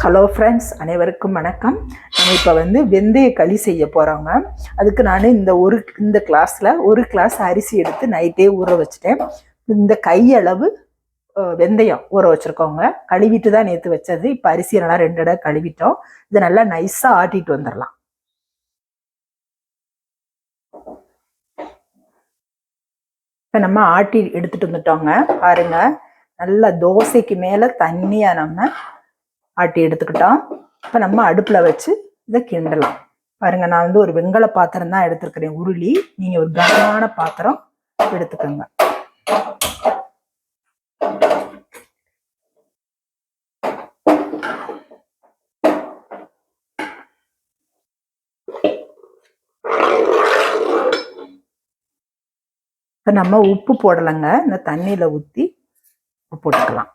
Hello friends, அனைவருக்கும் வணக்கம். நம்ம இப்போ வெந்தய களி செய்ய போகிறோங்க. அதுக்கு நான் இந்த கிளாஸில் ஒரு கிளாஸ் அரிசி எடுத்து நைட்டே ஊற வச்சுட்டேன். இந்த கையளவு வெந்தயம் ஊற வச்சுருக்கோங்க. கழுவிட்டு தான் நேற்று வச்சது. இப்போ அரிசியை நல்லா 2 இடம் கழுவிட்டோம். இதை நல்லா நைஸாக ஆட்டிட்டு வந்துடலாம். இப்போ நம்ம ஆட்டி எடுத்துகிட்டு வந்துட்டோங்க. பாருங்க, நல்லா தோசைக்கு மேலே தண்ணியாக நம்ம ஆட்டி எடுத்துக்கிட்டோம். இப்போ நம்ம அடுப்பில் வச்சு இதை கிண்டலாம். பாருங்க, நான் ஒரு வெண்கல பாத்திரம் தான் எடுத்துருக்கிறேன், உருளி. நீங்கள் ஒரு கனமான பாத்திரம் எடுத்துக்கோங்க. இப்போ நம்ம உப்பு போடலைங்க. இந்த தண்ணியில் ஊற்றி உப்பு போட்டுக்கலாம்.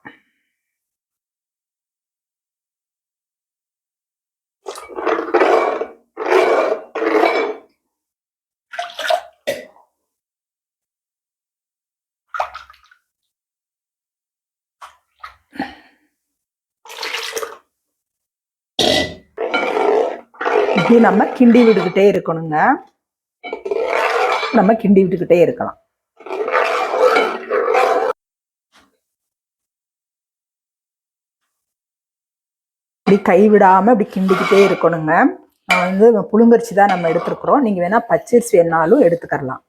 இப்படி நம்ம கிண்டி விட்டுக்கிட்டே இருக்கணுங்க. நம்ம கிண்டி விட்டுக்கிட்டே இருக்கலாம். இப்படி கைவிடாம இப்படி கிண்டிக்கிட்டே இருக்கணுங்க. நான் புழுங்கரிசி தான் நம்ம எடுத்துருக்குறோம். நீங்க வேணா பச்சரிசி வேணாலும் எடுத்துக்கலாம்.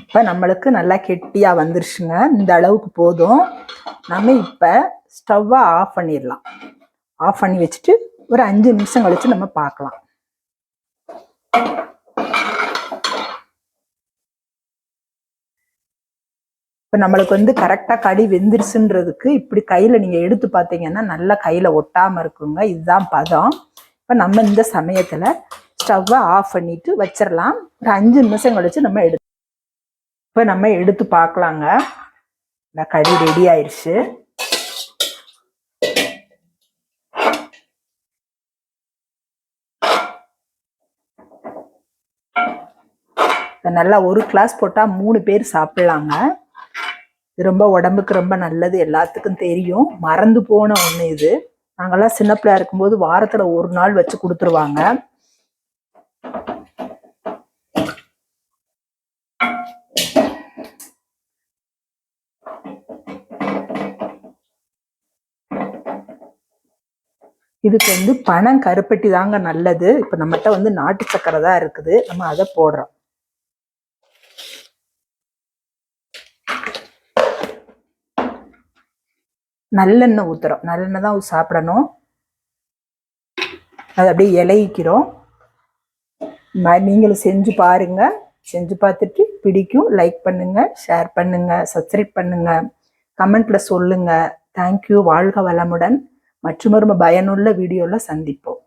இப்ப நம்மளுக்கு நல்லா கெட்டியா வந்துருச்சுங்க. இந்த அளவுக்கு போதும். நம்ம இப்ப ஸ்டவ்வை ஆஃப் பண்ணிடலாம். ஆஃப் பண்ணி வச்சுட்டு ஒரு 5 நிமிஷம் கழிச்சு நம்ம பார்க்கலாம். இப்போ நம்மளுக்கு கரெக்டாக களி வெந்துருச்சுன்றதுக்கு இப்படி கையில் நீங்கள் எடுத்து பார்த்தீங்கன்னா நல்லா கையில் ஒட்டாமல் இருக்குங்க. இதுதான் பதம். இப்போ நம்ம இந்த சமயத்தில் ஸ்டவ்வை ஆஃப் பண்ணிட்டு வச்சிடலாம். ஒரு 5 நிமிஷம் கழிச்சு நம்ம இப்போ நம்ம எடுத்து பார்க்கலாங்க. இந்த களி ரெடி ஆயிடுச்சு. நல்லா ஒரு கிளாஸ் போட்டால் 3 பேர் சாப்பிடலாங்க. இது ரொம்ப உடம்புக்கு ரொம்ப நல்லது, எல்லாத்துக்கும் தெரியும். மறந்து போன ஒன்று இது. நாங்கெல்லாம் சின்ன பிள்ளையா இருக்கும்போது வாரத்தில் ஒரு நாள் வச்சு கொடுத்துருவாங்க. இதுக்கு பனம் கருப்பட்டி தாங்க நல்லது. இப்போ நம்மகிட்ட நாட்டு சக்கரை தான் இருக்குது. நம்ம அதை போடுறோம். நல்லெண்ணெய் ஊற்றுறோம். நல்லெண்ணெய் தான் சாப்பிடணும். அது அப்படியே இலைக்கிறோம். நீங்களும் செஞ்சு பாருங்க. செஞ்சு பார்த்துட்டு பிடிக்கும் லைக் பண்ணுங்க, ஷேர் பண்ணுங்க, சப்ஸ்கிரைப் பண்ணுங்க, கமெண்ட்ல சொல்லுங்க. தேங்க்யூ. வாழ்க வளமுடன். மற்றொரு பயனுள்ள வீடியோல சந்திப்போம்.